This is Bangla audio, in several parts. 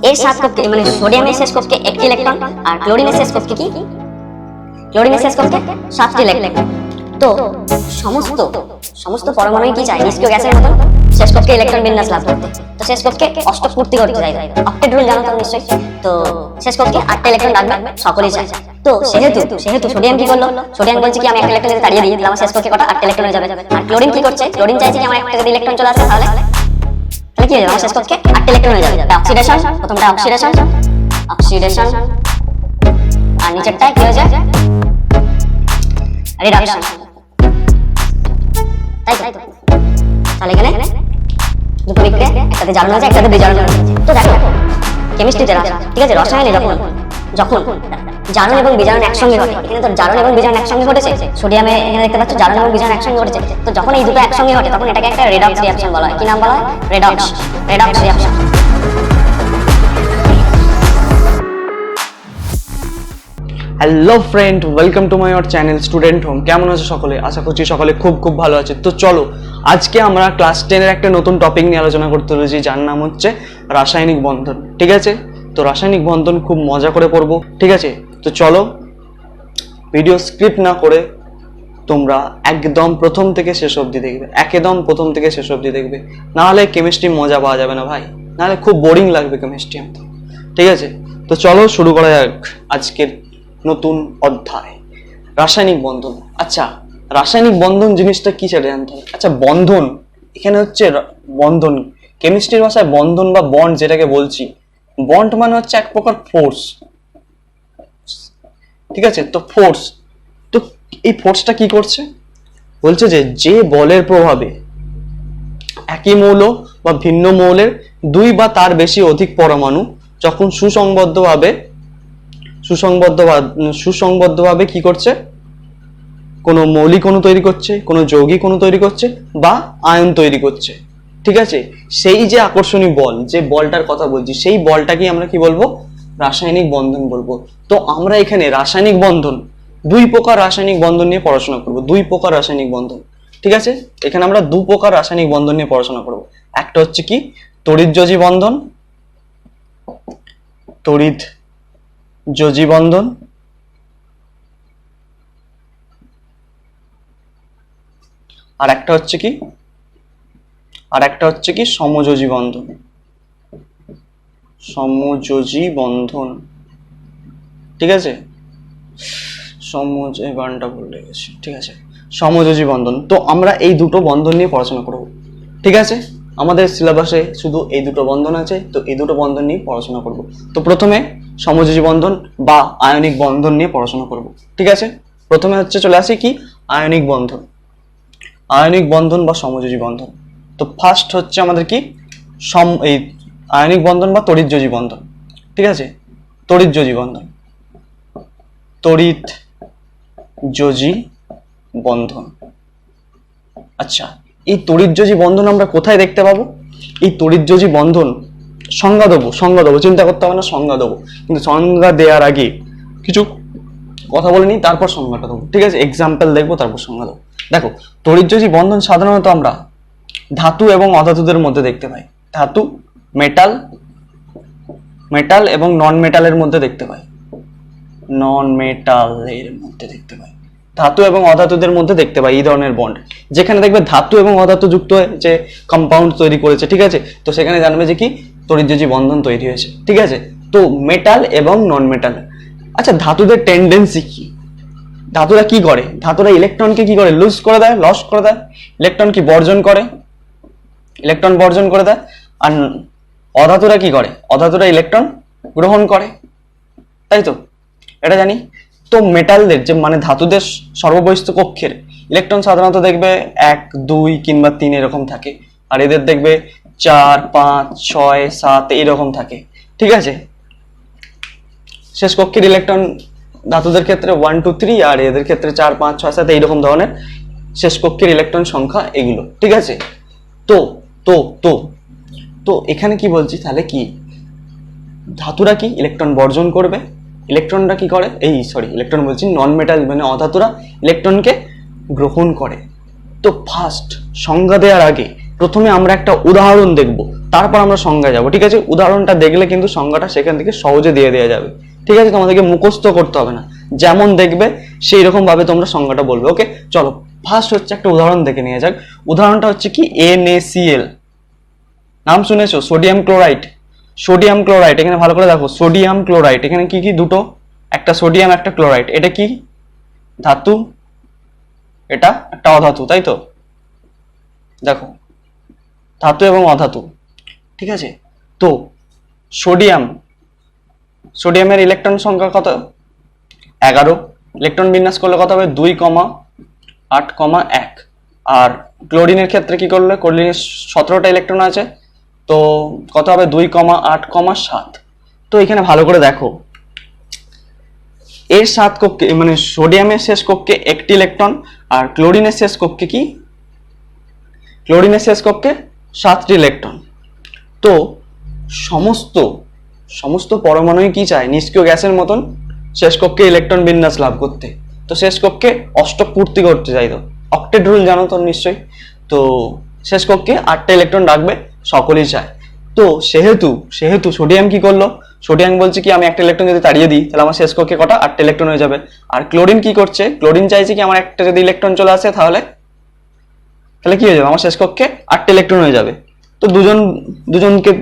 এর 7 কক্ষে মানে সোডিয়ামের শেষ কক্ষে একটি ইলেকট্রন আর ক্লোরিনের শেষ কক্ষে কি ক্লোরিনের শেষ কক্ষে 7টি ইলেকট্রন। তো সমস্ত সমস্ত পরমাণু কি চায় নিষ্ক্রিয় গ্যাসের মতন শেষ কক্ষে ইলেকট্রন বিন্যাস লাভ করতে। তো শেষ কক্ষে অষ্টক পূর্তি করতে চাই, অক্টেট রুল জানো তো নিশ্চয়ই। তো শেষ কক্ষে 8টা ইলেকট্রন রাখবে সকলেই চায়। তো সেহেতু সোডিয়াম কি করলো, সোডিয়াম বলছে কি আমি একটা ইলেকট্রন যদি তাড়িয়ে দিই তাহলে আমার শেষ কক্ষে কটা 8টা ইলেকট্রন হয়ে যাবে। আর ক্লোরিন কি করছে, ক্লোরিন চাইছে কি আমার একটা যদি ইলেকট্রন চলে আসে তাহলে কি হয়ে যাবে, আমার শেষ কক্ষে 8টা ইলেকট্রন হয়ে যাবে। অক্সিডেশন, প্রথমটা অক্সিডেশন আর নিচেরটায় কি হয়ে যায় রিডাকশন, তাই তো। তাহলে এখানে দুটো বিক্রিয়া, একটাতে জারণ হয়েছে একটাতে বিজারণ হয়েছে। তো দেখো কেমিস্ট্রিতে ঠিক আছে রসায়নে যখন জারণ এবং বিজারণ একসঙ্গে ঘটে, এখানে তো জারণ এবং বিজারণ একসঙ্গে ঘটেছে, সোডিয়ামে এখানে দেখতে পাচ্ছ জারণ এবং বিজারণ একসঙ্গে ঘটেছে। তো যখন এই দুটো একসঙ্গে ঘটে তখন এটাকে একটা রেডক্স রিঅ্যাকশন বলা হয়। কি নাম বলা হয়? Redox reaction. Hello friend, welcome to my our channel student home. কেমন আছো সকলে? আশা করছি সকলে খুব ভালো আছে। তো চলো আজকে আমরা ক্লাস 10-এর একটা নতুন টপিক নিয়ে আলোচনা করতে চলেছি, যার নাম হচ্ছে রাসায়নিক বন্ধন। ঠিক আছে, তো রাসায়নিক বন্ধন খুব মজা করে পড়বো। ঠিক আছে, তো চলো ভিডিও স্ক্রিপ্ট না করে তোমরা একদম প্রথম থেকে শেষ অবধি দেখবে, দেখবে, নাহলে কেমিস্ট্রি মজা পাওয়া যাবে না ভাই, নাহলে খুব বোরিং লাগবে কেমিস্ট্রি। ঠিক আছে, তো চলো শুরু করা যাক আজকের নতুন অধ্যায়, রাসায়নিক বন্ধন। আচ্ছা, রাসায়নিক বন্ধন জিনিসটা কি সেটা জানতে হবে। আচ্ছা, বন্ধন এখানে হচ্ছে বন্ধন, কেমিস্ট্রির ভাষায় বন্ধন বা বন্ড যেটাকে বলছি, বন্ড মানে হচ্ছে এক প্রকার ফোর্স। ঠিক আছে, তো ফোর্স, তো এই ফোর্সটা কি করছে বলছে যে বলের প্রভাবে একই মৌল বা ভিন্ন মৌলের দুই বা তার বেশি অধিক পরমাণু যখন সুসংবদ্ধভাবে কি করছে, কোনো মৌলিক অণু তৈরি করছে, কোনো যৌগিক অণু তৈরি করছে বা আয়ন তৈরি করছে। ঠিক আছে, সেই যে আকর্ষণীয় বল, যে বলটার কথা বলছি, সেই বলটাকে আমরা কি বলবো? রাসায়নিক বন্ধন বলবো। তো আমরা এখানে রাসায়নিক বন্ধন, দুই প্রকার রাসায়নিক বন্ধন নিয়ে পড়াশোনা করবো, দুই প্রকার রাসায়নিক বন্ধন। ঠিক আছে, এখানে আমরা দু প্রকার রাসায়নিক বন্ধন নিয়ে পড়াশোনা করবো। একটা হচ্ছে কি তড়িৎযোজী বন্ধন, তড়িৎযোজী বন্ধন, আর একটা হচ্ছে কি সমযোজী বন্ধন, ঠিক আছে, ঠিক আছে, সমযোজী বন্ধন। তো আমরা এই দুটো বন্ধন নিয়ে পড়াশোনা করব। ঠিক আছে, আমাদের সিলেবাসে শুধু এই দুটো বন্ধন আছে, তো এই দুটো বন্ধন নিয়ে পড়াশোনা করব। তো প্রথমে সমযোজী বন্ধন বা আয়নিক বন্ধন নিয়ে পড়াশোনা করব। ঠিক আছে, প্রথমে হচ্ছে চলে আসি কি আয়নিক বন্ধন বা সমযোজী বন্ধন। তো ফার্স্ট হচ্ছে আমাদের কি এই আয়নিক বন্ধন বা তড়িৎযোজী বন্ধন। ঠিক আছে, তড়িৎযোজী বন্ধন। আচ্ছা, এই তড়িৎযোজী বন্ধন আমরা কোথায় দেখতে পাবো? এই তড়িৎযোজী বন্ধন সংজ্ঞা দেবো, চিন্তা করতে হবে না, সংজ্ঞা দেবো। কিন্তু সংজ্ঞা দেওয়ার আগে কিছু কথা বলে নিই, তারপর সংজ্ঞাটা দেবো। ঠিক আছে, এক্সাম্পল দেখবো, তারপর সংজ্ঞা দেবো। দেখো, তড়িৎযোজী বন্ধন সাধারণত আমরা ধাতু এবং অধাতুদের মধ্যে দেখতে পাই। ধাতু, মেটাল এবং নন মেটালের মধ্যে দেখতে পাই। ধাতু এবং অধাতুদের মধ্যে দেখতে পাই এই ধরনের বন্ড, যেখানে দেখবে ধাতু এবং অধাতু যুক্ত হয়ে যে কম্পাউন্ড তৈরি করেছে। ঠিক আছে, তো সেখানে জানবে যে কি তড়িৎযোজী বন্ধন তৈরি হয়েছে। ঠিক আছে, তো মেটাল এবং নন মেটাল। আচ্ছা, ধাতুদের টেন্ডেন্সি কি? ধাতুরা কি করে? ধাতুরা ইলেকট্রনকে কি করে? লস করে দেয়। ইলেকট্রন কি বর্জন করে? ইলেকট্রন বর্জন করে দেয়। আর অধাতুরা কি করে? অধাতুরা ইলেকট্রন গ্রহণ করে, তাই তো, এটা জানি। তো মেটালদের যে মানে ধাতুদের সর্ববহিস্থ কক্ষের ইলেকট্রন সাধারণত দেখবে 1, 2 কিংবা 3 এরকম থাকে, আর এদের দেখবে 4, 5, 6, 7 এরকম থাকে। ঠিক আছে, শেষ কক্ষের ইলেকট্রন ধাতুদের ক্ষেত্রে 1, 2, 3, আর এদের ক্ষেত্রে 4, 5, 6, 7 এইরকম ধরনের শেষ কক্ষের ইলেকট্রন সংখ্যা এগুলো। ঠিক আছে, তো তো তো তো এখানে কি বলছি তাহলে, কি ধাতুরা কি ইলেকট্রন বর্জন করবে, ইলেকট্রনরা কি করে, ইলেকট্রন বলছি, নন মেটাল মানে অধাতুরা ইলেকট্রনকে গ্রহণ করে। তো ফার্স্ট সংজ্ঞা দেওয়ার আগে প্রথমে আমরা একটা উদাহরণ দেখব, তারপর আমরা সংজ্ঞায় যাব। ঠিক আছে, উদাহরণটা দেখলে কিন্তু সংজ্ঞাটা সেখান থেকে সহজে দিয়ে দেওয়া যাবে। ঠিক আছে, তোমাদেরকে মুখস্থ করতে হবে না, যেমন দেখবে সেই রকম ভাবে তোমরা সংজ্ঞাটা বলবে। ওকে, চলো ফার্স্ট হচ্ছে একটা উদাহরণ দেখে নিয়ে যাক। উদাহরণটা হচ্ছে কি NaCl, নাম শুনেছো? Sodium chloride. সোডিয়াম ক্লোরাইড, এখানে ভালো করে দেখো, সোডিয়াম ক্লোরাইড, এখানে কি কি দুটো, একটা সোডিয়াম একটা ক্লোরাইড। এটা কি ধাতু, এটা একটা অধাতু, তাই তো? দেখো, ধাতু এবং অধাতু। ঠিক আছে, তো সোডিয়ামের ইলেকট্রন সংখ্যা কত? 11। ইলেকট্রন বিন্যাস করলে কত হবে? 2,8,1। আর ক্লোরিনের ক্ষেত্রে কি করলে? ক্লোরিনের 17টা ইলেকট্রন আছে, তো কত হবে? 2,8,7। তো এখানে ভালো করে দেখো, এর 7 কক্ষে মানে সোডিয়ামের শেষ কক্ষে একটি ইলেকট্রন, আর ক্লোরিনের শেষ কক্ষে কি? ক্লোরিনের শেষ কক্ষে 7টি ইলেকট্রন। তো সমস্ত সমস্ত পরমাণুই কি চায়? নিষ্ক্রিয় গ্যাসের মতন শেষ কক্ষে ইলেকট্রন বিন্যাস লাভ করতে। তো শেষ কক্ষে অষ্টক পূর্তি করতে চাইতো, অক্টেট রুল জানো তো নিশ্চয়ই। তো শেষ কক্ষে 8টা ইলেকট্রন রাখবে, সকলেই চায়। তো সেহেতু সোডিয়াম কি করলো? সোডিয়াম বলছে কি, আমি একটা ইলেকট্রন যদি তাড়িয়ে দিই তাহলে আমার শেষ কক্ষে কটা? 8টা ইলেকট্রন হয়ে যাবে। আর ক্লোরিন কি করছে? ক্লোরিন চাইছে কি, আমার একটা যদি ইলেকট্রন চলে আসে তাহলে তাহলে কি হয়ে যাবে? আমার শেষ কক্ষে 8টা ইলেকট্রন হয়ে যাবে। তো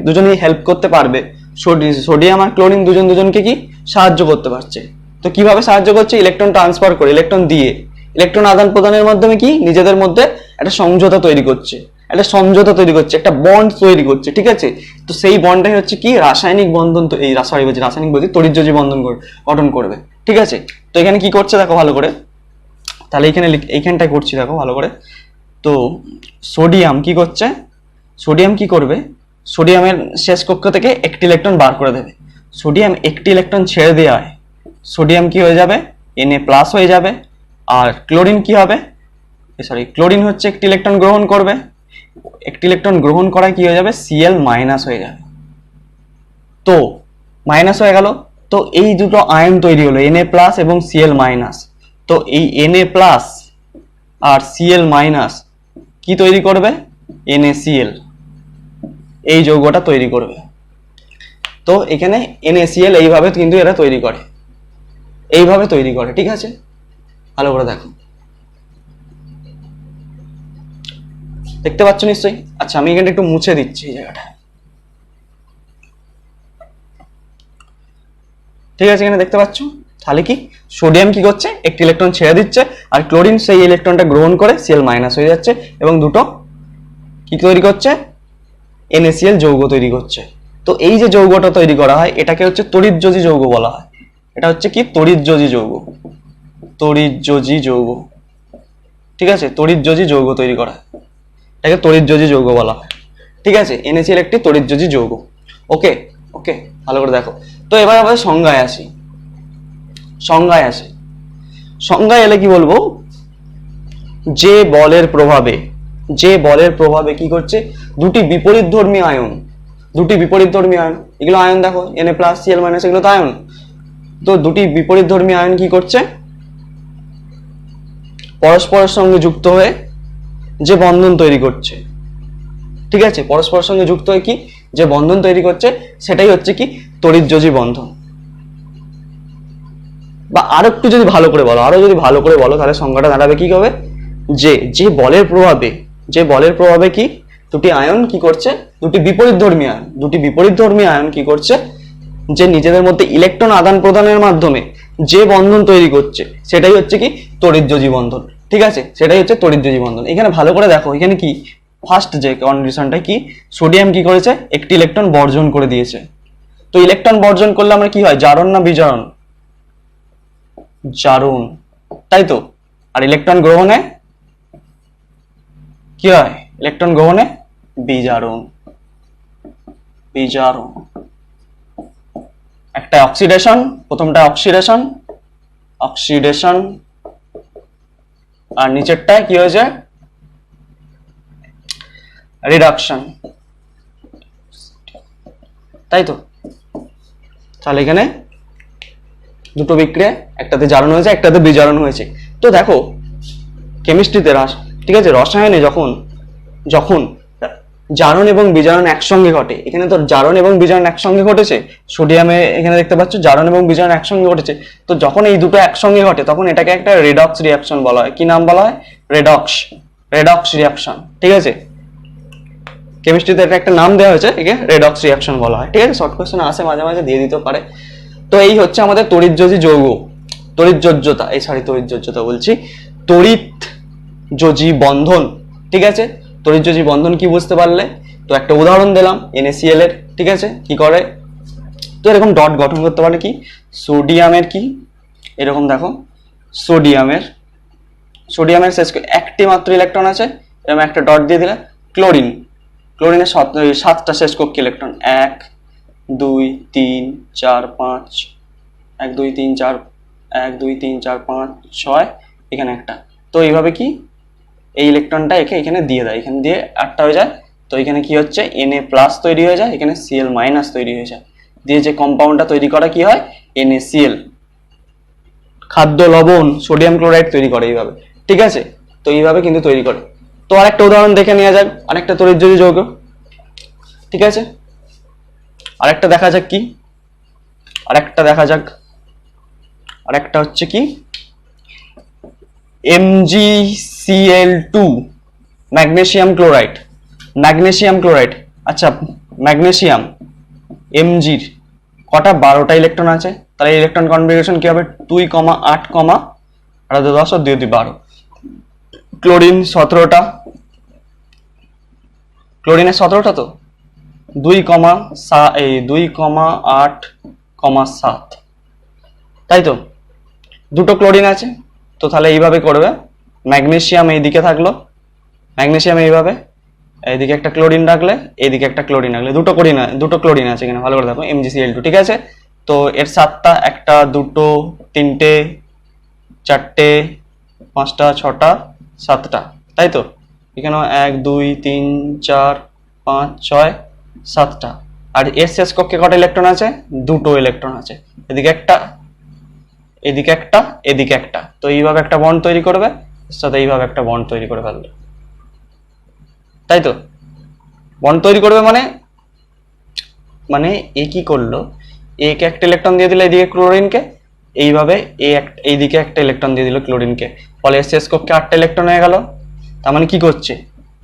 দুজনেই হেল্প করতে পারবে। সোডিয়াম আর ক্লোরিন দুজনকে কি সাহায্য করতে পারছে। তো কিভাবে সাহায্য করছে? ইলেকট্রন ট্রান্সফার করে, ইলেকট্রন দিয়ে, ইলেকট্রন আদান প্রদানের মাধ্যমে কি নিজেদের মধ্যে একটা সমঝোতা তৈরি করছে, একটা বন্ড তৈরি করছে। ঠিক আছে, তো সেই বন্ডটাই হচ্ছে কি রাসায়নিক বন্ধন, তো এই রাসায়নিক বলছি তড়িৎযোজী বন্ধন গঠন করবে। ঠিক আছে, তো এখানে কি করছে দেখো ভালো করে, তাহলে এইখানটায় করছি দেখো ভালো করে। তো সোডিয়াম কি করছে? সোডিয়াম কি করবে? সোডিয়ামের শেষ কক্ষ থেকে একটি ইলেকট্রন বার করে দেবে। সোডিয়াম একটি ইলেকট্রন ছেড়ে দেওয়ায় সোডিয়াম কি হয়ে যাবে? Na+ হয়ে যাবে। আর ক্লোরিন কি হবে? ক্লোরিন হচ্ছে একটি ইলেকট্রন গ্রহণ করবে, একটি ইলেকট্রন গ্রহণ করায় কি হয়ে যাবে? Cl- হয়ে যাবে। তো মাইনাস হয়ে গেল, তো এই দুটো আয়ন তৈরি হলো, Na+ এবং Cl-। তো এই Na+ আর Cl- কি তৈরি করবে? NaCl, এই যৌগটা তৈরি করবে। তো এখানে NaCl এইভাবে কিন্তু এরা তৈরি করে, ঠিক আছে, ভালো করে দেখো, দেখতে পাচ্ছ নিশ্চয়ই। আচ্ছা, আমি এখানে একটু মুছে দিচ্ছি এই জায়গাটা। ঠিক আছে, এখানে দেখতে পাচ্ছ। তাহলে কি সোডিয়াম কি করছে? একটি ইলেকট্রন ছেড়ে দিচ্ছে, আর ক্লোরিন সেই ইলেকট্রনটা গ্রহণ করে Cl- হয়ে যাচ্ছে, এবং দুটো কি তৈরি করছে? NaCl যৌগ তৈরি করছে। তো এই যে যৌগটা তৈরি করা হয় এটাকে হচ্ছে তড়িৎযোজী যৌগ বলা হয়। এটা হচ্ছে কি তড়িৎযোজী যৌগ। ঠিক আছে, তড়িৎযোজী যৌগ তৈরি করা হয়, এটাকে তড়িৎযোজী যৌগ বলা হয়। ঠিক আছে, NaCl একটি তড়িৎযোজী যৌগ। ওকে, ভালো করে দেখো। তো এবার আমাদের সংজ্ঞায় আসি। সংজ্ঞায় এলে কি বলবো? যে বলের প্রভাবে কি করছে? দুটি বিপরীতধর্মী আয়ন, এগুলো আয়ন দেখো, Na+, Cl- এগুলো তো আয়ন। তো দুটি বিপরীতধর্মী আয়ন কি করছে? পরস্পরের সঙ্গে যুক্ত হয়ে যে বন্ধন তৈরি করছে। ঠিক আছে, পরস্পরের সঙ্গে যুক্ত হয়ে কি যে বন্ধন তৈরি করছে সেটাই হচ্ছে কি তড়িৎযোজী বন্ধন। বা আরো যদি ভালো করে বলো তাহলে সংজ্ঞাটা দাঁড়াবে কি হবে? যে বলের প্রভাবে কি দুটি আয়ন কি করছে? দুটি বিপরীতধর্মী আয়ন কি করছে? যে নিজেদের মধ্যে ইলেকট্রন আদান প্রদানের মাধ্যমে যে বন্ধন তৈরি করছে সেটাই হচ্ছে কি তড়িৎযোজী বন্ধন। ঠিক আছে, সেটাই হচ্ছে তড়িৎযোজী বন্ধন। এখানে ভালো করে দেখো, এখানে কি ফার্স্ট যে কন্ডিশনটা কি, সোডিয়াম কি করেছে? একটি ইলেকট্রন বর্জন করে দিয়েছে। তো ইলেকট্রন বর্জন করলে আমরা কি হয়? জারণ না বিজারণ? জারণ, তাই তো। আর ইলেকট্রন গ্রহণে কি হয়? ইলেকট্রন গ্রহণে বিজারণ। একটা অক্সিডেশন, প্রথমটা অক্সিডেশন, আর নিচেরটায় কি হয়েছে? রিডাকশন, তাই তো। তাহলে এখানে দুটো বিক্রিয়া, একটাতে জারণ হয়েছে একটাতে বিজারণ হয়েছে। তো দেখো কেমিস্ট্রিতে ঠিক আছে, রসায়নে যখন জারণ এবং বিজারণ একসঙ্গে ঘটে, এখানে তো জারণ এবং বিজারণ একসঙ্গে ঘটেছে, সোডিয়ামে এখানে দেখতে পাচ্ছ জারণ এবং বিজারণ একসঙ্গে ঘটেছে। তো যখন এই দুটো একসঙ্গে ঘটে তখন এটাকে একটা রেডক্স রিঅ্যাকশন বলা হয়। কি নাম বলা হয়? রেডক্স রিঅ্যাকশন, ঠিক আছে। কেমিস্ট্রিতে এটা একটা নাম দেওয়া হয়েছে, একে রেডক্স রিঅ্যাকশন বলা হয়, ঠিক আছে। শর্ট কোশ্চেন আসে মাঝে মাঝে, দিয়ে দিতে পারে। তো এই হচ্ছে আমাদের তড়িৎযোজী যৌগ, তড়িৎযোজ্যতা বলছি, তড়িৎযোজী বন্ধন, ঠিক আছে। তড়িৎযোজী বন্ধন কি বুঝতে পারলে? তো একটা উদাহরণ দিলাম NaCl এর, ঠিক আছে। কি করে? তো এরকম ডট গঠন করতে পারে কি সোডিয়ামের, কি এরকম দেখো সোডিয়ামের শেষ একটি মাত্র ইলেকট্রন আছে, এরকম একটা ডট দিয়ে দিলে। ক্লোরিনের 7টা শেষ কক্ষী ইলেকট্রন, 1 2 3 4 5, 1 2 3 4 1 2 3 4 5 6, এখানে একটা। তো এইভাবে কি এই ইলেকট্রনটা একে এখানে দিয়ে দেয়, এখানে দিয়ে 8টা হয়ে যায়। তো এখানে কি হচ্ছে Na+ তৈরি হয়ে যায়, এখানে Cl- তৈরি হয়ে যায়, দিয়ে যে কম্পাউন্ডটা তৈরি করা কি হয় NaCl, খাদ্য লবণ সোডিয়াম ক্লোরাইড তৈরি করে এইভাবে, ঠিক আছে। তো এইভাবে কিন্তু তৈরি করে। তো আরেকটা উদাহরণ দেখে নেওয়া যাক, আরেকটা তড়িৎযোজী যৌগ, ঠিক আছে। আরেকটা দেখা যাক কি, আরেকটা হচ্ছে কি MgCl2, ম্যাগনেসিয়াম ক্লোরাইড। আচ্ছা, ম্যাগনেসিয়াম Mg কটা 12টা ইলেকট্রন আছে, তাহলে ইলেকট্রন কনফিগারেশন কি হবে 2, 8, আর 10 আর 2 12। ক্লোরিন 17টা, ক্লোরিনের 17টা, তো 2, 8, 7, তাই তো। দুটো ক্লোরিন আছে, তো তাহলে এইভাবে করবে, ম্যাগনেসিয়াম এইদিকে থাকলো, ম্যাগনেসিয়াম এইভাবে, এইদিকে একটা ক্লোরিন রাখলে, এইদিকে একটা ক্লোরিন রাখলে, দুটো ক্লোরিন আছে এখানে, ভালো করে দেখো MgCl2, ঠিক আছে। তো এর 7টা, 1টা 2টো 3টে 4টে 5টা 6টা 7টা, তাই তো। এখানে 1 2 3 4 5 6 7টা। আর এর শেষ কক্ষে কটা ইলেকট্রন আছে? দুটো ইলেকট্রন আছে, এদিকে একটা এদিকে একটা। তো এইভাবে একটা বন্ড তৈরি করবে, সাথে এইভাবে একটা বন্ড তৈরি করে ফেলবে, তাই তো। বন্ড তৈরি করবে মানে এ কি করলো, একে একটা ইলেকট্রন দিয়ে দিল এইদিকে ক্লোরিনকে, এইভাবে এইদিকে একটা ইলেকট্রন দিয়ে দিল ক্লোরিনকে, ফলে এর শেষ কক্ষে 8টা ইলেকট্রন হয়ে গেল। তার মানে কি করছে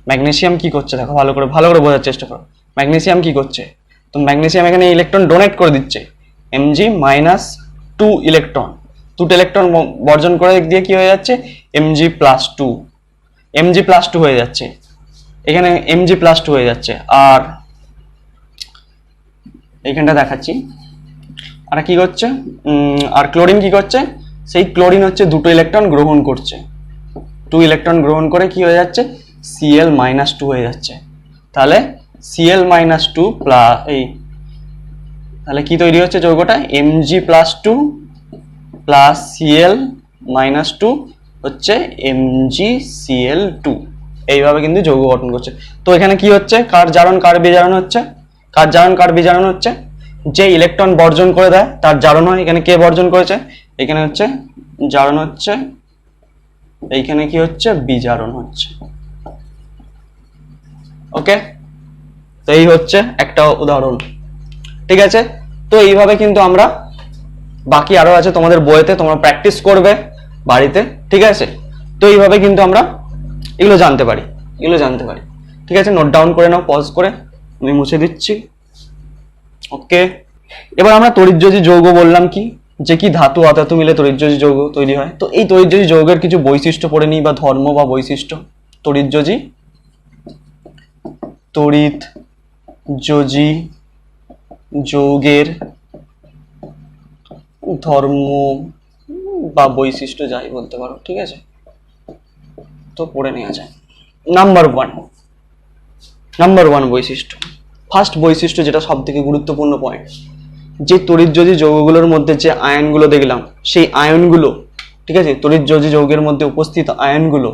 ম্যাগনেসিয়াম, কি করছে দেখো, ভালো করে বোঝার চেষ্টা করো। ম্যাগনেসিয়াম কি করছে? তো ম্যাগনেসিয়াম এখানে ইলেকট্রন ডোনেট করে দিচ্ছে, Mg-2 ইলেকট্রন, দুটো ইলেকট্রন বর্জন করে দিয়ে কি হয়ে যাচ্ছে Mg+2 হয়ে যাচ্ছে, এখানে Mg+2 হয়ে যাচ্ছে। আর এইখানটা দেখাচ্ছি, আর কি করছে, আর ক্লোরিন কি করছে, সেই ক্লোরিন হচ্ছে দুটো ইলেকট্রন গ্রহণ করছে, 2 ইলেকট্রন গ্রহণ করে কি হয়ে যাচ্ছে Cl-2 হয়ে যাচ্ছে। তাহলে Cl-2 প্লাস তাহলে কি তৈরি হচ্ছে যৌগটা Mg+2 প্লাস Cl-2 হচ্ছে MgCl2, এইভাবে কিন্তু যৌগ গঠন করছে। তো এখানে কি হচ্ছে, কার জারণ কার বিজারণ হচ্ছে, যে ইলেকট্রন বর্জন করে দেয় তার জারণ হয়। এখানে কে বর্জন করেছে, এখানে হচ্ছে জারণ হচ্ছে, এইখানে কি হচ্ছে বিজারণ হচ্ছে, ওকে। তো এই হচ্ছে একটা উদাহরণ, ঠিক আছে। তো এইভাবে কিন্তু আমরা, বাকি আরো আছে তোমাদের বইতে, তোমরা প্র্যাকটিস করবে বাড়িতে, ঠিক আছে। তো এইভাবে কিন্তু আমরা এগুলো জানতে পারি, ঠিক আছে। নোট ডাউন করে নাও, পজ করে, আমি মুছে দিচ্ছি, ওকে। এবার আমরা তড়িৎযোজী যৌগ বললাম কি, যে কি ধাতু অধাতু মিলে তড়িৎযোজী যৌগ তৈরি হয়। তো এই তড়িৎযোজী যৌগের কিছু বৈশিষ্ট্য পড়ে নিই, বা ধর্ম বা বৈশিষ্ট্য। তড়িৎযোজী যৌগের ধর্ম বা বৈশিষ্ট্য যাই বলতে পারো, ঠিক আছে। তো পড়ে নেওয়া যায়। নাম্বার ওয়ান বৈশিষ্ট্য, ফার্স্ট বৈশিষ্ট্য, যেটা সব থেকে গুরুত্বপূর্ণ পয়েন্ট, যে তড়িৎযোজী যৌগগুলোর মধ্যে যে আয়নগুলো দেখলাম, সেই আয়নগুলো, ঠিক আছে, তড়িৎযোজী যৌগের মধ্যে উপস্থিত আয়নগুলো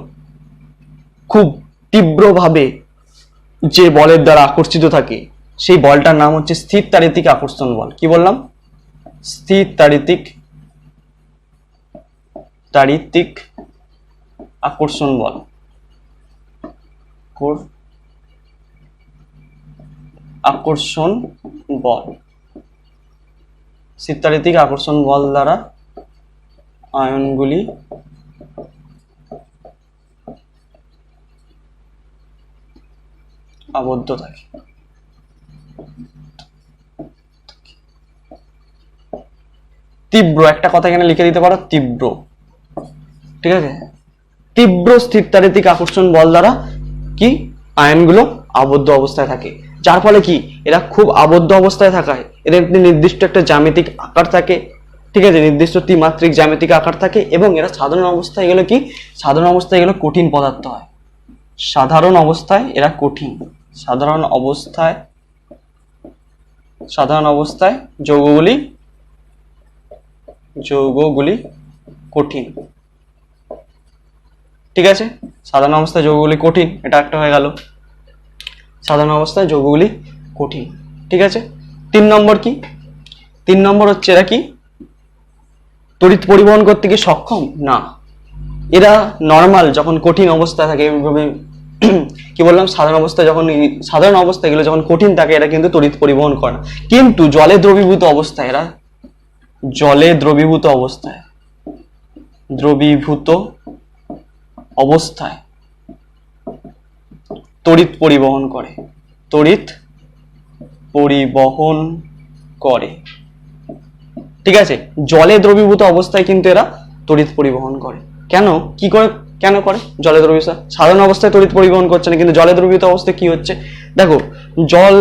খুব তীব্রভাবে যে বলের দ্বারা আকর্ষিত থাকে, সেই বলটার নাম হচ্ছে স্থির তাড়িতিক আকর্ষণ বল। কি বললাম? স্থির তাড়িতিক আকর্ষণ বল, আকর্ষণ বল, স্থিরতারিতিক আকর্ষণ বল দ্বারা আয়নগুলি আবদ্ধ থাকে। তীব্র, একটা কথা এখানে লিখে দিতে পারো, তীব্র। ঠিক আছে, তীব্র স্থিরতারিতিক আকর্ষণ বল দ্বারা কি আয়নগুলো আবদ্ধ অবস্থায় থাকে, যার ফলে কি এরা খুব আবদ্ধ অবস্থায় থাকায় এদের একটি নির্দিষ্ট একটা জ্যামিতিক আকার থাকে। ঠিক আছে, নির্দিষ্ট ত্রিমাত্রিক জ্যামিতিক আকার থাকে এবং এরা সাধারণ অবস্থায় এগুলো কি, সাধারণ অবস্থায় এগুলো কঠিন পদার্থ হয়। সাধারণ অবস্থায় এরা কঠিন, সাধারণ অবস্থায় যৌগগুলি কঠিন। ঠিক আছে, সাধারণ অবস্থায় যৌগগুলি কঠিন, এটা একটা হয়ে গেল, সাধারণ অবস্থায় যৌগগুলি কঠিন। ঠিক আছে, 3 নম্বর কি, 3 নম্বর হচ্ছে এরা কি তড়িৎ পরিবহন করতে কি সক্ষম না। এরা নর্মাল যখন কঠিন অবস্থায় থাকে, কি বললাম, সাধারণ অবস্থায় এগুলো যখন কঠিন থাকে এরা কিন্তু তড়িৎ পরিবহন করে না, কিন্তু জলে দ্রবীভূত অবস্থায় তড়িৎ পরিবহন করে। ঠিক আছে, জলে দ্রবীভূত অবস্থায় কিন্তু এরা তড়িৎ পরিবহন করে। কেন করে জলে দ্রবীভূত, সাধারণ অবস্থায় তড়িৎ পরিবহন করছে না, কিন্তু জলে দ্রবীভূত অবস্থায় কি হচ্ছে দেখো, জল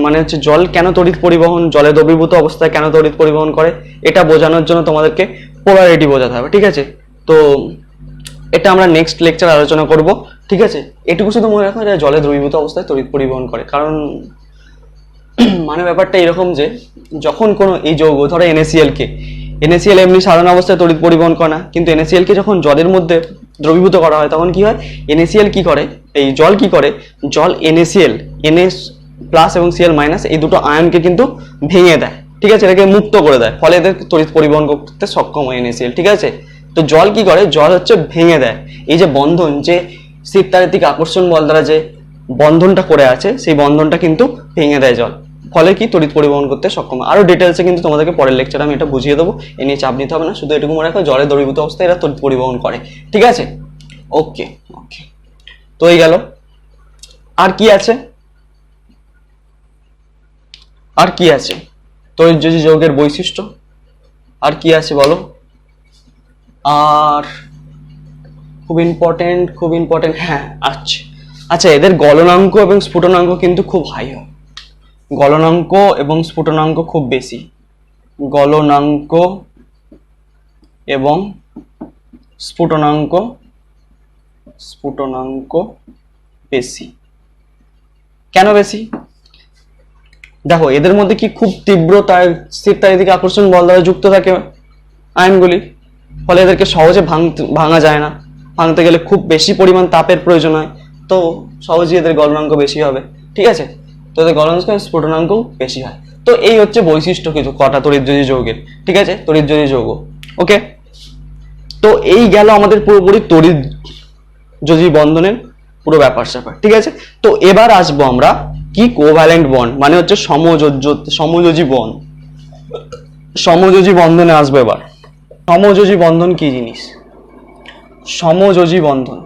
মানে হচ্ছে জল কেন তড়িৎ পরিবহন, জলে দ্রবীভূত অবস্থায় কেন তড়িৎ পরিবহন করে, এটা বোঝানোর জন্য তোমাদেরকে পোলারিটি বোঝাতে হবে। ঠিক আছে, তো এটা আমরা নেক্সট লেকচার আলোচনা করব। ঠিক আছে, এটুকু শুধু মনে রাখো, এটা জলে দ্রবীভূত অবস্থায় তড়িৎ পরিবহন করে। কারণ মানে ব্যাপারটা এরকম যে যখন কোনো এই যৌগ, ধরো NaCl এমনি সাধারণ অবস্থায় তড়িৎ পরিবহন করে না, কিন্তু NaCl কে যখন জলের মধ্যে দ্রবীভূত করা হয় তখন কি হয়, NaCl কি করে, এই জল কি করে, জল NaCl প্লাস এবং Cl মাইনাস এই দুটো আয়নকে কিন্তু ভেঙে দেয়। ঠিক আছে, এটাকে মুক্ত করে দেয়, ফলে এদের তড়িৎ পরিবহন করতে সক্ষম হয় NaCl। ঠিক আছে, তো জল কি করে, জল হচ্ছে ভেঙে দেয় এই যে বন্ধন, যে স্থিরতারিতিক আকর্ষণ বল দ্বারা যে বন্ধনটা করে আছে, সেই বন্ধনটা কিন্তু ভেঙে দেয় জল, ফলে কি তড়িৎ পরিবহন করতে সক্ষম। আরো ডিটেলসে কিন্তু তোমাদেরকে পরের লেকচারে আমি এটা বুঝিয়ে দেবো, এ নিয়ে চাপ নিতে হবে না, শুধু এটুকু মনে রাখো জলে দ্রবীভূত অবস্থায় এরা তড়িৎ পরিবহন করে। ঠিক আছে, ওকে, তো এই গেল। আর কি আছে তড়িৎযোজী যৌগের বৈশিষ্ট্য, আর কি আছে বলো। আর খুব ইম্পর্টেন্ট হ্যাঁ, আচ্ছা এদের গলনাঙ্ক এবং স্ফুটনাঙ্ক কিন্তু খুব হাই হয়, গলনাঙ্ক এবং স্ফুটনাঙ্ক খুব বেশি, গলনাঙ্ক এবং স্ফুটনাঙ্ক বেশি। কেন বেশি, দেখো এদের মধ্যে কি খুব তীব্র স্থিরতারিতিক আকর্ষণ বল দ্বারা যুক্ত থাকে আয়নগুলি, ফলে এদেরকে সহজে ভাঙা যায় না, ভাঙতে গেলে খুব বেশি পরিমাণ তাপের প্রয়োজন হয়, তো সহজেই এদের গলনাঙ্ক বেশি হবে। ঠিক আছে, তো এদের গলনাঙ্ক স্ফুটনাঙ্ক বেশি হয়। তো এই হচ্ছে বৈশিষ্ট্য কিছু কটা তড়িৎযোজী যৌগের। ঠিক আছে, তড়িৎযোজী যৌগ। ওকে, তো এই গেল আমাদের পুরোপুরি তড়িৎযোজী বন্ধনের পুরো ব্যাপার স্যাপার। ঠিক আছে, তো এবার আসবো আমরা কি কোভ্যালেন্ট বন্ড, মানে হচ্ছে সমযোজী বন্ড, সমযোজী বন্ধনে আসবো এবার। সমযোজী বন্ধন কি জিনিস, সমযোজী বন্ধন।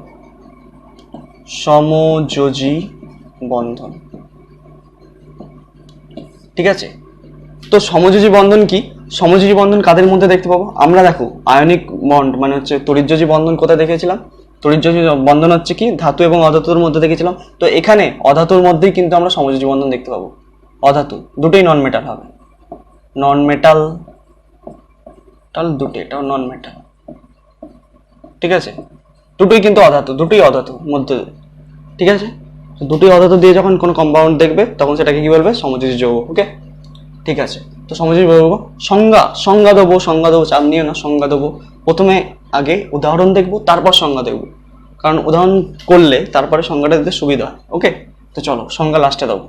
ঠিক আছে, তো সমযোজী বন্ধন কি, সমযোজী বন্ধন কাদের মধ্যে দেখতে পাবো আমরা, দেখো আয়নিক বন্ড মানে হচ্ছে তড়িৎযোজী বন্ধন কোথায় দেখেছিলাম, তড়িৎযোজী বন্ধন হচ্ছে কি ধাতু এবং অধাতুর মধ্যে দেখেছিলাম, তো এখানে অধাতুর মধ্যেই কিন্তু আমরা সমযোজী বন্ধন দেখতে পাবো। অধাতু দুটোই নন মেটাল হবে, নন মেটাল দুটো, এটাও নন মেটাল। ঠিক আছে, দুটোই কিন্তু অধাতু, দুটোই অধাতুর মধ্যে। ঠিক আছে, দুটোই অধাতু দিয়ে যখন কোনো কম্পাউন্ড দেখবে তখন সেটাকে কি বলবে, সমযোজী যৌগ। ওকে, ঠিক আছে, তো সমযোজী যৌগ সংজ্ঞা দেবো, চাপ নিও না, সংজ্ঞা দেবো। প্রথমে আগে উদাহরণ দেখবো, তারপর সংজ্ঞা দেখবো, কারণ উদাহরণ করলে তারপরে সংজ্ঞাটা দিতে সুবিধা হয়। ওকে, তো চলো সংজ্ঞা লাস্টে দেবো।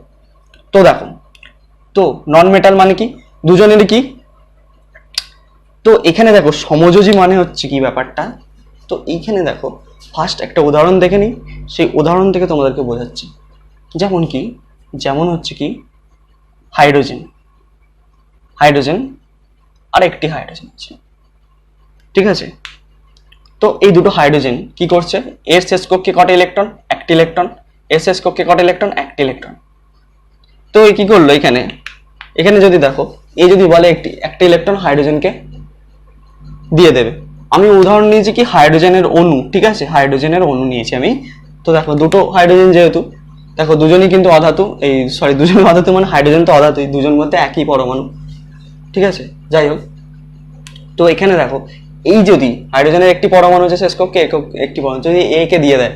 তো দেখো, তো নন মেটাল মানে কি, দুজনেরই কি, তো এখানে দেখো সমযোজী মানে হচ্ছে কি ব্যাপারটা, তো এইখানে দেখো ফার্স্ট একটা উদাহরণ দেখে নিই, সেই উদাহরণ থেকে তোমাদেরকে বোঝাচ্ছি। যেমন কি যেমন হচ্ছে কি হাইড্রোজেন, হাইড্রোজেন আর একটি হাইড্রোজেন আছে, ঠিক আছে। তো এই দুটো হাইড্রোজেন কি করছে, এর শেষ কক্ষে কটা ইলেকট্রন, একটি ইলেকট্রন, এর শেষ কক্ষে কটা ইলেকট্রন, একটি ইলেকট্রন। তো এই কি করলো, এখানে এখানে যদি দেখো, এই যদি বলে একটা ইলেকট্রন হাইড্রোজেনকে দিয়ে দেবে, আমি উদাহরণ নিয়েছি কি হাইড্রোজেনের অণু, ঠিক আছে, হাইড্রোজেনের অণু নিয়েছি আমি। তো দেখো দুটো হাইড্রোজেন যেহেতু, দেখো দুজনই কিন্তু অধাতু, এই সরি দুজন অধাতু মানে হাইড্রোজেন তো অধাতুই, দুজন মধ্যে একই পরমাণু, ঠিক আছে। যাই হোক, তো এখানে দেখো এই যদি হাইড্রোজেনের একটি পরমাণু আছে শেষ কক্ষে, একটি পরমাণু যদি এ কে দিয়ে দেয়,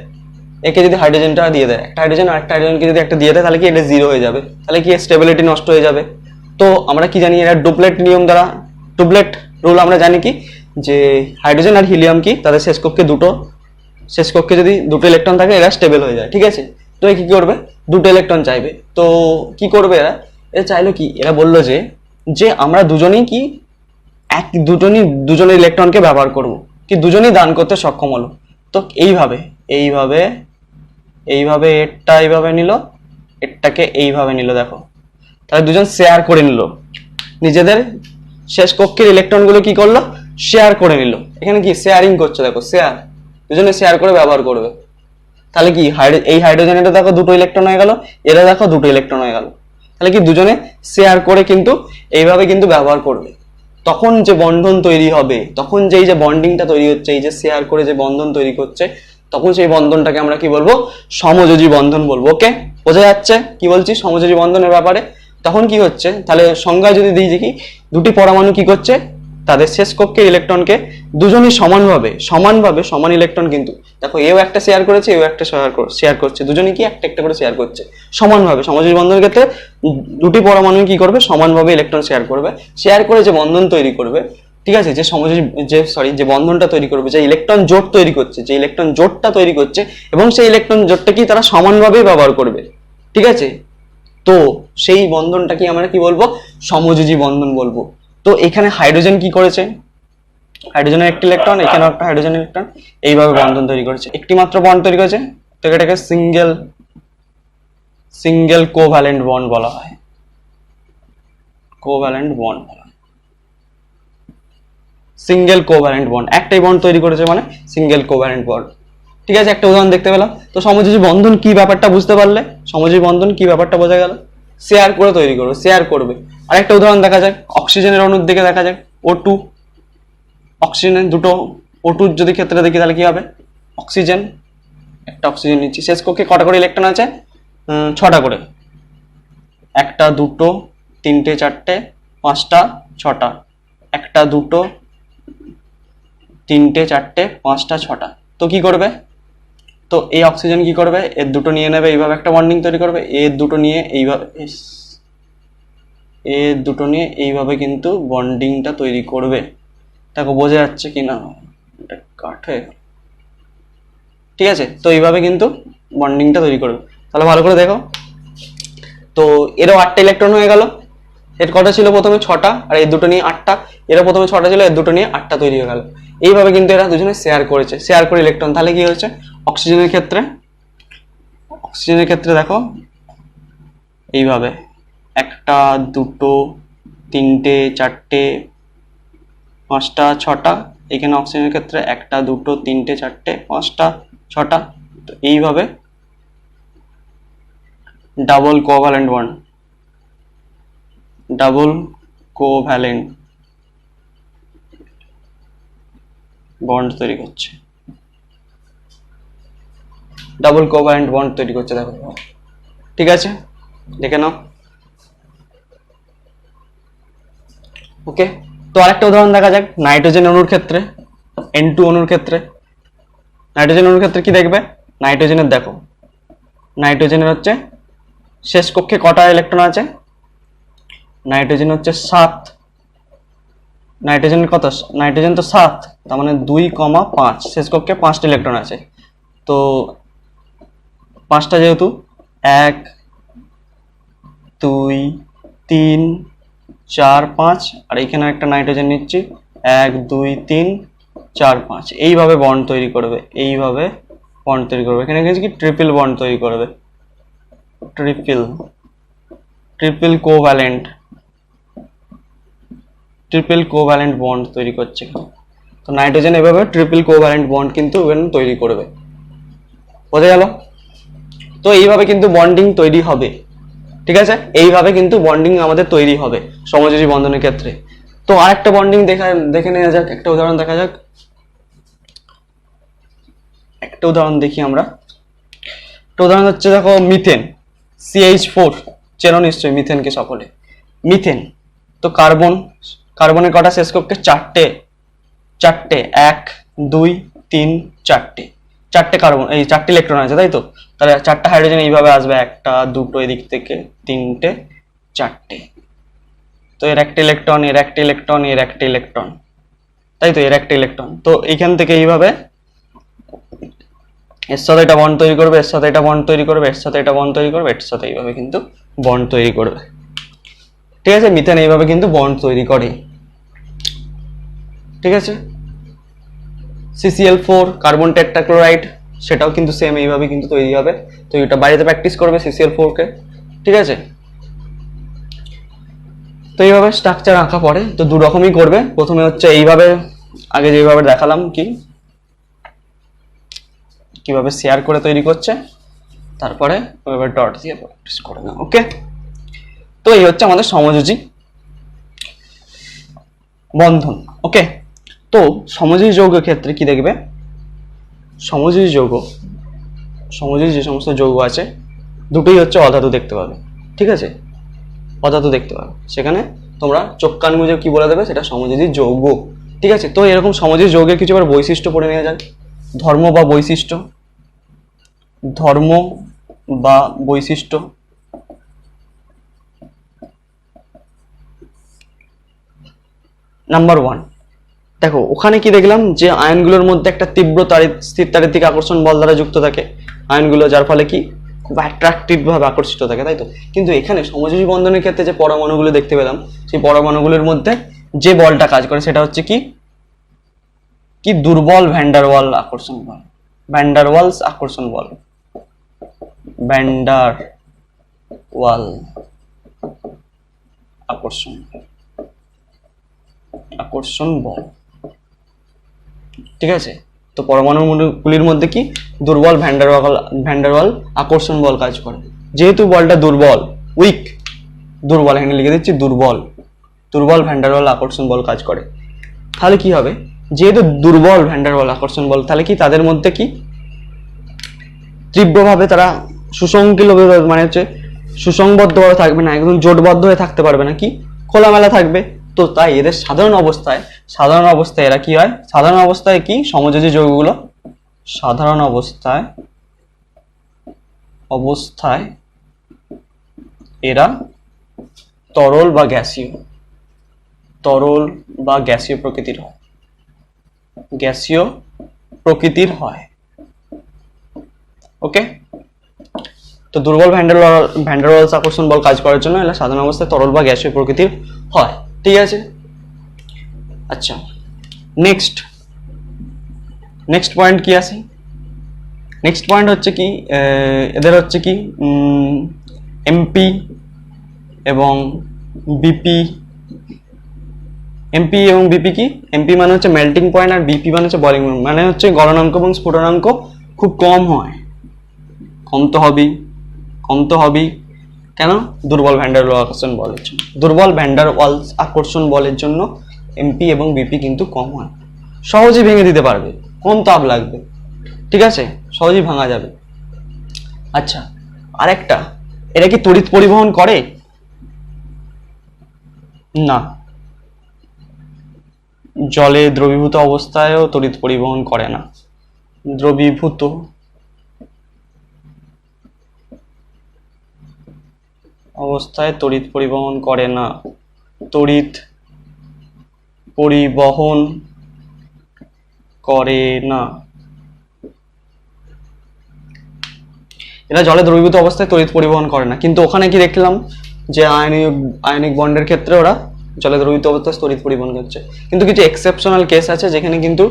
একে যদি হাইড্রোজেনটা দিয়ে দেয়, একটা হাইড্রোজেন আর একটা হাইড্রোজেনকে যদি একটা দিয়ে দেয়, তাহলে কি এটা জিরো হয়ে যাবে, তাহলে কি স্টেবিলিটি নষ্ট হয়ে যাবে। তো আমরা কি জানি, এটা ডুপ্লেট নিয়ম দ্বারা, ডুপ্লেট রুল আমরা জানি কি, যে হাইড্রোজেন আর হিলিয়াম কি তাদের শেষ কক্ষে যদি দুটো ইলেকট্রন থাকে এরা স্টেবল হয়ে যায়, ঠিক আছে। তো কি করবে, দুটো ইলেকট্রন চাইবে, তো কি করবে এরা চাইলো কি, এরা বললো যে আমরা দুজনেই কি দুজনের ইলেকট্রনকে ব্যবহার করব, কি দুজনেই দান করতে সক্ষম হলো। তো এইভাবে এইভাবে এইভাবে এরটা এইভাবে নিল, এরটাকে এইভাবে নিল, দেখো তাহলে দুজন শেয়ার করে নিল, নিজেদের শেষ কক্ষের ইলেকট্রনগুলো কি করলো, শেয়ার করে নিল। এখানে কি শেয়ারিং করছে, দেখো শেয়ার, দুজনে শেয়ার করে ব্যবহার করবে। তাহলে কি এই হাইড্রোজেনেটা দেখো দুটো ইলেকট্রন হয়ে গেল, এরা দেখো দুটো ইলেকট্রন হয়ে গেল, তাহলে কি দুজনে শেয়ার করে কিন্তু এইভাবে কিন্তু ব্যবহার করবে। তখন যে বন্ধন তৈরি হবে, তখন যে এই যে বন্ডিংটা তৈরি হচ্ছে, এই যে শেয়ার করে যে বন্ধন তৈরি করছে, তখন সেই বন্ধনটাকে আমরা কি বলবো, সমযোজী বন্ধন বলবো। ওকে, বোঝা যাচ্ছে কি বলছি সমযোজী বন্ধনের ব্যাপারে। তখন কি হচ্ছে, তাহলে সংজ্ঞা যদি দিই যে কি দুটি পরমাণু কি করছে, তাদের শেষ কক্ষের ইলেকট্রনকে দুজনই সমান ইলেকট্রন, কিন্তু দেখো এও একটা শেয়ার করেছে, এও একটা শেয়ার করছে, দুজনই কি একটা একটা করে শেয়ার করছে সমানভাবে। সমযোজী বন্ধনের ক্ষেত্রে দুটি পরমাণু কি করবে, সমানভাবে ইলেকট্রন শেয়ার করবে, শেয়ার করে যে বন্ধন তৈরি করবে, ঠিক আছে, যে বন্ধনটা তৈরি করবে, যে ইলেকট্রন জোট তৈরি করছে, যে ইলেকট্রন জোটটা তৈরি করছে, এবং সেই ইলেকট্রন জোটটা কি তারা সমানভাবেই ব্যবহার করবে, ঠিক আছে। তো সেই বন্ধনটাকে আমরা কি বলবো, সমযোজী বন্ধন বলবো। তো এখানে হাইড্রোজেন কি করেছে, হাইড্রোজেনের একটি ইলেকট্রন, এখানে একটা হাইড্রোজেন ইলেকট্রন এইভাবে বন্ধন তৈরি করেছে, একটি মাত্র বন্ড তৈরি করেছে, তো এটাকে সিঙ্গেল কোভ্যালেন্ট বন্ড বলা হয়, কোভ্যালেন্ট বন্ড বলা হয়, সিঙ্গেল কোভ্যালেন্ট বন্ড, একটাই বন্ড তৈরি করেছে মানে সিঙ্গেল কোভ্যালেন্ট বন্ড, ঠিক আছে। একটা উদাহরণ দেখতে পেলাম। তো সমযোজী বন্ধন কি ব্যাপারটা বুঝতে পারলে, সমযোজী বন্ধন কি ব্যাপারটা বোঝা গেল, শেয়ার করে তৈরি করবে, শেয়ার করবে। আরেকটা উদাহরণ দেখা যাক, অক্সিজেনের অণুর দিকে দেখা যাক, O2, অক্সিজেনের দুটো O2 যদি ক্ষেত্রে দেখি তাহলে কি হবে, অক্সিজেন, একটা অক্সিজেন নিচ্ছি, শেষ কক্ষে কটা করে ইলেকট্রন আছে, 6টা করে, একটা দুটো তিনটে চারটে পাঁচটা ছটা, একটা দুটো তিনটে চারটে পাঁচটা ছটা। তো কি করবে, তো এই অক্সিজেন কি করবে, এর দুটো নিয়ে নেবে, এইভাবে একটা বন্ডিং তৈরি করবে, এর দুটো নিয়ে এইভাবে কিন্তু বন্ডিংটা তৈরি করবে। দেখো বোঝা যাচ্ছে কি না, এটা কাট হয়ে গেল, ঠিক আছে। তো এইভাবে কিন্তু বন্ডিংটা তৈরি করবে। তাহলে ভালো করে দেখো, তো এরও 8টা ইলেকট্রন হয়ে গেল, এর কটা ছিল প্রথমে 6টা, আর এই দুটো নিয়ে 8টা, এরও প্রথমে 6টা ছিল, এর দুটো নিয়ে 8টা তৈরি হয়ে গেল। এইভাবে কিন্তু এরা দুজনে শেয়ার করেছে, শেয়ার করে ইলেকট্রন। তাহলে কি হয়েছে, অক্সিজেনের ক্ষেত্রে দেখো এইভাবে একটা দুটো তিনটে চারটে পাঁচটা ছটা, এখানে অক্সিজেনের ক্ষেত্রে একটা দুটো তিনটে চারটে পাঁচটা ছটা। তো এইভাবে ডাবল কোভ্যালেন্ট বন্ড তৈরি করছে, ডাবল কোভ্যালেন্ট বন্ড তৈরি করছে, দেখো, ঠিক আছে, দেখে নাও। ওকে, তো আরেকটা উদাহরণ দেখা যাক, নাইট্রোজেন অণুর ক্ষেত্রে, N2 অণুর ক্ষেত্রে, নাইট্রোজেন অণুর ক্ষেত্রে কি দেখবে, নাইট্রোজেনের দেখো, নাইট্রোজেনের হচ্ছে শেষ কক্ষে কটা ইলেকট্রন আছে, নাইট্রোজেন হচ্ছে 7, নাইট্রোজেন কত, নাইট্রোজেন তো 7, তার মানে 2,5, শেষ কক্ষে 5টা ইলেকট্রন আছে। তো 5টা যেহেতু 1 2 3 4 5, আর এখানে একটা নাইট্রোজেন নিচ্ছি 1 2 3 4 5, এইভাবে বন্ড তৈরি করবে, এখানে কি ট্রিপল বন্ড তৈরি করবে, ট্রিপল, ট্রিপল কোভ্যালেন্ট বন্ড তৈরি করছে। তো নাইট্রোজেন এভাবে ট্রিপল কোভ্যালেন্ট বন্ড কিন্তু তৈরি করবে, বোঝা গেল? তো এইভাবে কিন্তু বন্ডিং তৈরি হবে, ঠিক আছে? এইভাবে কিন্তু বন্ডিং আমাদের তৈরি হবে সমযোজী বন্ধনের ক্ষেত্রে। তো আরেকটা বন্ডিং দেখে নেওয়া যাক, একটা উদাহরণ দেখা যাক। একটা উদাহরণ দেখি আমরা। একটা উদাহরণ হচ্ছে, দেখো মিথেন CH4, চেনো নিশ্চয়ই মিথেনকে সকলে। মিথেন তো কার্বনের কটা শেষ কক্ষে? চারটে। 1 2 3 4টে কার্বন, এই 4টে ইলেকট্রন আছে, তাই তো? তাহলে 4টা হাইড্রোজেন এইভাবে আসবে, 1টা 2টো এদিক থেকে, 3টে 4টে। তো এর একটা ইলেকট্রন, এর একটা ইলেকট্রন, এর একটা ইলেকট্রন, তাই তো? এর একটা ইলেকট্রন। তো এইখান থেকে এইভাবে এর সাথে এটা বন্ড তৈরি করবে, এর সাথে এটা বন্ড তৈরি করবে, এর সাথে এটা বন্ড তৈরি করবে, এর সাথে এইভাবে কিন্তু বন্ড তৈরি করবে, ঠিক আছে? মিথেন এইভাবে কিন্তু বন্ড তৈরি করে, ঠিক আছে? CCl4 কার্বন টেট্রাক্লোরাইড, সেটাও কিন্তু সেম এইভাবে কিন্তু তৈরি হবে। তো এটা বাড়িতে প্র্যাকটিস করবে CCl4 কে, ঠিক আছে? তো এইভাবে স্ট্রাকচার আঁকা পড়ে। তো দু রকমই করবে। প্রথমে হচ্ছে এইভাবে, আগে যেভাবে দেখালাম কিভাবে শেয়ার করে তৈরি করছে, তারপরে ওইভাবে ডট দিয়ে প্র্যাকটিস করে না, ওকে? তো এই হচ্ছে আমাদের সমযোজী বন্ধন, ওকে? তো সমযোজী যৌগের ক্ষেত্রে কি দেখবে? সমযোজী যে সমস্ত যৌগ আছে, দুটোই হচ্ছে অধাতু দেখতে পাবে, ঠিক আছে? অধাতু দেখতে পাবে, সেখানে তোমরা চোখ কান বুঝে কি বলে দেবে, সেটা সমযোজী যৌগ, ঠিক আছে? তো এরকম সমযোজী যৌগের কিছু এবার বৈশিষ্ট্য পড়ে নেওয়া যাক। ধর্ম বা বৈশিষ্ট্য। নাম্বার 1, দেখো ওখানে কি দেখলাম, যে আয়নগুলোর মধ্যে একটা তীব্র স্থির তাড়িতিক আকর্ষণ বল দ্বারা যুক্ত থাকে আয়নগুলো, যার ফলে কি খুব অ্যাট্রাকটিভ ভাবে আকর্ষিত থাকে, তাই তো? কিন্তু এখানে সমযোজী বন্ধনের ক্ষেত্রে যে পরমাণুগুলো দেখতে পেলাম, সেই পরমাণুগুলোর মধ্যে যে বলটা কাজ করে সেটা হচ্ছে কি দুর্বল ভ্যান্ডারওয়াল আকর্ষণ বল, ভ্যান্ডারওয়ালস আকর্ষণ বল, ভ্যান্ডারওয়াল আকর্ষণ বল, ঠিক আছে? তো পরমাণুগুলির মধ্যে কি দুর্বল ভ্যান্ডারওয়াল আকর্ষণ বল কাজ করে। যেহেতু বলটা দুর্বল, দুর্বল এখানে লিখে দিচ্ছি, দুর্বল ভ্যান্ডারওয়াল আকর্ষণ বল কাজ করে। তাহলে কি হবে? যেহেতু দুর্বল ভ্যান্ডারওয়াল আকর্ষণ বল, তাহলে কি তাদের মধ্যে কি তীব্রভাবে তারা মানে হচ্ছে সুসংবদ্ধভাবে থাকবে না, একদম জোটবদ্ধ হয়ে থাকতে পারবে না, কি খোলামেলা থাকবে। তো তাই এদের সাধারণ অবস্থায় এরা কি হয়? সাধারণ অবস্থায় কি সমযোজী যৌগগুলো সাধারণ অবস্থায় এরা তরল বা গ্যাসীয় প্রকৃতির হয়, ওকে? তো দুর্বল ভ্যান্ডারওয়ালস আকর্ষণ বল কাজ করার জন্য এরা সাধারণ অবস্থায় তরল বা গ্যাসীয় প্রকৃতির হয়, ঠিক আছে? আচ্ছা, নেক্সট পয়েন্ট কি আছে? নেক্সট পয়েন্ট হচ্ছে কি, এদের হচ্ছে কি এমপি এবং বিপি। কি? এমপি মানে হচ্ছে মেল্টিং পয়েন্ট, আর বিপি মানে হচ্ছে বয়লিং পয়েন্ট, মানে হচ্ছে গলনাঙ্ক এবং স্ফুটনাঙ্ক খুব কম হয়। কম তো হবেই, কেন? দুর্বল ভ্যান্ডারওয়াল আকর্ষণ বলের জন্য এমপি এবং বিপি কিন্তু কম হয়। সহজেই ভেঙে দিতে পারবে, কম তাপ লাগবে, ঠিক আছে? সহজেই ভাঙা যাবে। আচ্ছা, আরেকটা, এরা কি তড়িৎ পরিবহন করে? না, জলে দ্রবীভূত অবস্থায়ও তড়িৎ পরিবহন করে না। দ্রবীভূত অবস্থায় তড়িৎ পরিবহন করে না। তড়িৎ পরিবহন করে না, এরা জলে দ্রবীভূত অবস্থায় তড়িৎ পরিবহন করে না। কিন্তু ওখানে কি দেখলাম, যে আয়নিক বন্ডের ক্ষেত্রে ওরা জলে দ্রবীভূত অবস্থায় তড়িৎ পরিবহন করছে। কিন্তু কিছু এক্সেপশনাল কেস আছে, যেখানে কিন্তু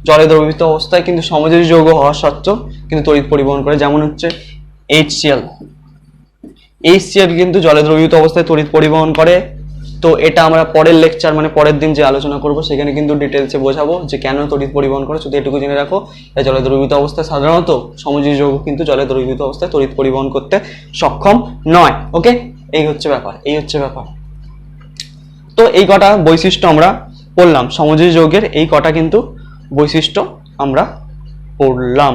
জলে দ্রবীভূত অবস্থায় কিন্তু সমযোজী যৌগ হওয়া সত্ত্বেও কিন্তু তড়িৎ পরিবহন করে, যেমন হচ্ছে HCl। HCl কিন্তু জলে দ্রবীভূত অবস্থায় তড়িৎ পরিবহন করে। তো এটা আমরা পরের লেকচার মানে পরের দিন যে আলোচনা করব সেখানে কিন্তু ডিটেলসে বোঝাবো যে কেন তড়িৎ পরিবহন করে। শুধু এটুকু জেনে রাখো, জলে দ্রবীভূত অবস্থায় সাধারণত সমযোজী যৌগ কিন্তু জলে দ্রবীভূত অবস্থায় তড়িৎ পরিবহন করতে সক্ষম নয়। ওকে, এই হচ্ছে ব্যাপার। তো এই কটা বৈশিষ্ট্য আমরা পড়লাম, সমযোজী যৌগের এই কটা কিন্তু বৈশিষ্ট্য আমরা পড়লাম।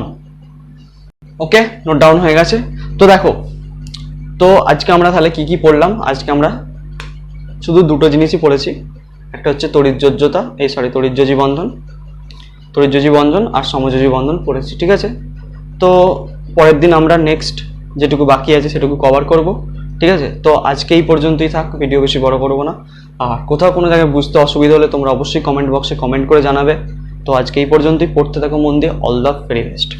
ওকে, নোট ডাউন হয়ে গেছে। তো দেখো, তো আজকে আমরা তাহলে কি কি পড়লাম? আজকে আমরা শুধু দুটো জিনিসই পড়েছি, একটা হচ্ছে তড়িৎযোজী বন্ধন আর সমযোজী বন্ধন পড়েছি, ঠিক আছে? তো পরের দিন আমরা নেক্সট যেটুকু বাকি আছে সেটুকু কভার করব, ঠিক আছে? তো আজকে এই পর্যন্তই থাক, ভিডিও বেশি বড় করবো না। আর কোথাও কোনো জায়গায় বুঝতে অসুবিধা হলে তোমরা অবশ্যই কমেন্ট বক্সে কমেন্ট করে জানাবে। তো আজকে এই পর্যন্তই, পড়তে থাকো মন দিয়ে। All the very best.